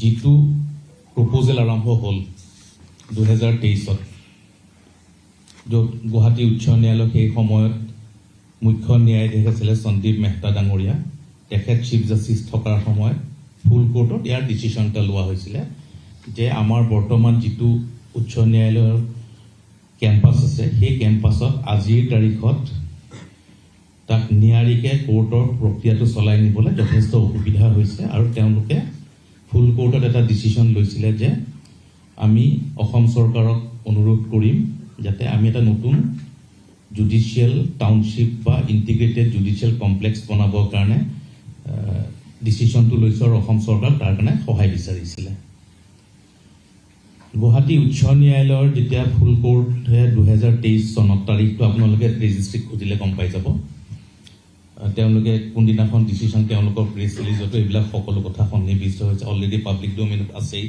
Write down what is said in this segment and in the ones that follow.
যিটো প্ৰপ'জেল আৰম্ভ হ'ল 2023 য'ত গুৱাহাটী উচ্চ ন্যায়ালয় সেই সময়ত মুখ্য ন্যায়াধীশ আছিলে সন্দীপ মেহতা ডাঙৰীয়া, তেখেত চিফ জাষ্টিছ থকাৰ সময়ত ফুল কোৰ্টত ইয়াৰ ডিচিশ্যন এটা লোৱা হৈছিলে যে আমাৰ বৰ্তমান যিটো উচ্চ ন্যায়ালয়ৰ কেম্পাছ আছে সেই কেম্পাছত আজিৰ তাৰিখত তাক নিয়াৰিকে কোৰ্টৰ প্ৰক্ৰিয়াটো চলাই নিবলৈ যথেষ্ট অসুবিধা হৈছে আৰু তেওঁলোকে ফুল কোৰ্টত এটা ডিচিশ্যন লৈছিলে যে আমি অসম চৰকাৰক অনুৰোধ কৰিম যাতে আমি এটা নতুন জুডিচিয়েল টাউনশ্বিপ বা ইণ্টিগ্ৰেটেড জুডিচিয়েল কমপ্লেক্স বনাবৰ কাৰণে ডিচিশ্যনটো লৈছোঁ আৰু অসম চৰকাৰ তাৰ কাৰণে সহায় বিচাৰিছিলে। গুৱাহাটী উচ্চ ন্যায়ালয়ৰ যেতিয়া ফুল কোৰ্টে 2023 চনত তাৰিখটো আপোনালোকে ৰেজিষ্ট্ৰিক খুজিলে গম পাই যাব। তেওঁলোকে কোনদিনাখন ডিচিশ্যন তেওঁলোকৰ প্ৰেছ ৰিলিজতো এইবিলাক সকলো কথা সন্নিৱিষ্ট হৈছে, অলৰেডি পাব্লিক ডমেইনত আছেই।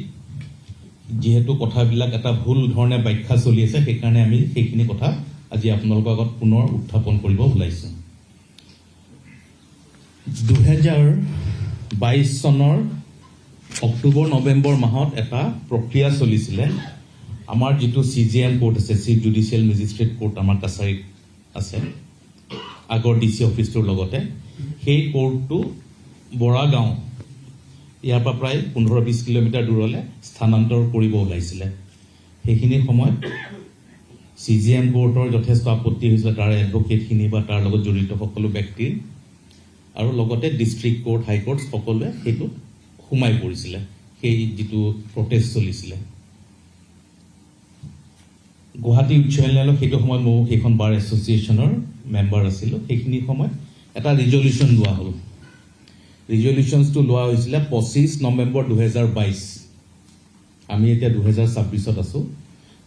যিহেতু কথাবিলাক এটা ভুল ধৰণে ব্যাখ্যা চলি আছে সেইকাৰণে আমি সেইখিনি কথা আজি আপোনালোকৰ আগত পুনৰ উত্থাপন কৰিব ওলাইছোঁ। 2022 চনৰ অক্টোবৰ নৱেম্বৰ মাহত এটা প্ৰক্ৰিয়া চলিছিলে। আমাৰ যিটো CJM কোৰ্ট আছে, চিফ জুডিচিয়েল মেজিষ্ট্ৰেট কোৰ্ট আমাৰ কাছাৰীত আছে আগৰ DC অফিচটোৰ লগতে, সেই কোৰ্টটো বৰাগাঁও ইয়াৰ পৰা প্ৰায় 15-20 কিলোমিটাৰ দূৰলৈ স্থানান্তৰ কৰিব ওলাইছিলে। সেইখিনি সময়ত CJM কোৰ্টৰ যথেষ্ট আপত্তি হৈছিলে, তাৰ এডভকেটখিনি বা তাৰ লগত জড়িত সকলো ব্যক্তিৰ, আৰু লগতে ডিষ্ট্ৰিক্ট কোৰ্ট, হাইকোৰ্ট সকলোৱে সেইটোত সোমাই পৰিছিলে, সেই যিটো প্ৰটেষ্ট চলিছিলে। গুৱাহাটী উচ্চ ন্যায়ালয় সেইটো সময়ত ময়ো সেইখন বাৰ এছ'চিয়েশ্যনৰ মেম্বাৰ আছিলোঁ। সেইখিনি সময়ত এটা ৰিজলিউশ্যন লোৱা হ'ল। ৰিজলিউশ্যনটো লোৱা হৈছিলে 25 নৱেম্বৰ 2022। আমি এতিয়া 2026 আছোঁ।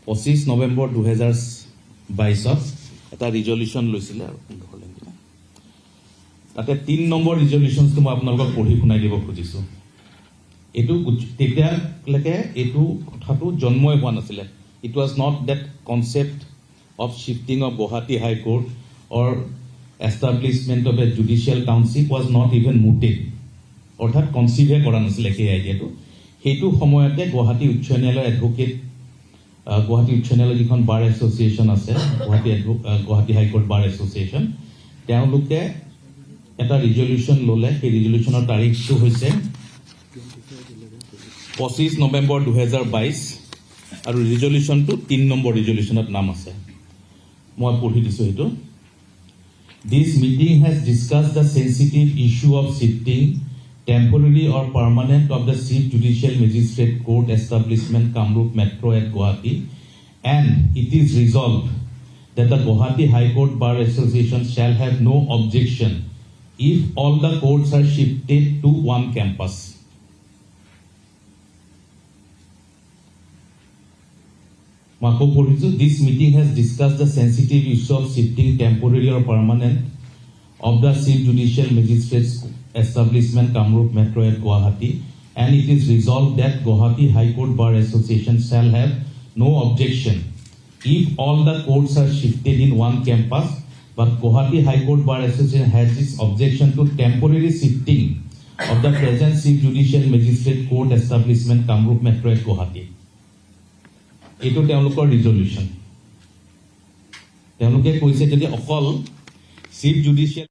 25 নৱেম্বৰ 2022 এটা ৰিজলিউশ্যন লৈছিলে আৰু তাতে 3 নম্বৰ ৰিজলিউশ্যনটো মই আপোনালোকক পঢ়ি শুনাই দিব খুজিছোঁ। এইটো তেতিয়ালৈকে এইটো কথাটো জন্মই হোৱা নাছিলে। It was not that concept of shifting of Guwahati high court or establishment of a judicial township was not even mooted, অৰ্থাৎ কনচিভে কৰা নাছিলে সেই আইডিয়াটো। সেইটো সময়তে গুৱাহাটী উচ্চ ন্যায়ালয়ৰ এডভকেট, গুৱাহাটী উচ্চ ন্যায়ালয় যিখন বাৰ এছ'চিয়েশ্যন আছে, গুৱাহাটী হাইকোৰ্ট বাৰ এছ'চিয়েশ্যন, তেওঁলোকে এটা ৰিজলিউশ্যন ল'লে। সেই ৰিজলিউশ্যনৰ তাৰিখটো হৈছে 25 নৱেম্বৰ 2022 আৰু ৰিজলিউশ্যনটো 3 নম্বৰ ৰিজলিউশ্যনত নাম আছে। মই পঢ়ি দিছোঁ সেইটো। This meeting has discussed the sensitive issue of shifting temporary or permanent of the Chief Judicial Magistrate Court establishment Kamrup Metro at Guwahati, and it is resolved that the Guwahati High Court Bar Association shall have no objection if all the courts are shifted to one campus. This meeting has discussed the sensitive issue of shifting temporary or permanent of the Chief Judicial Magistrates Establishment Kamrup Metro at Guwahati, and it is resolved that Guwahati High Court Bar Association shall have no objection if all the courts are shifted in one campus, but Guwahati High Court Bar Association has its objection to temporary shifting of the present Chief Judicial Magistrate Court Establishment Kamrup Metro at Guwahati. এইটো তেওঁলোকৰ resolution. তেওঁলোকে কৈছে যদি অকল chief judicial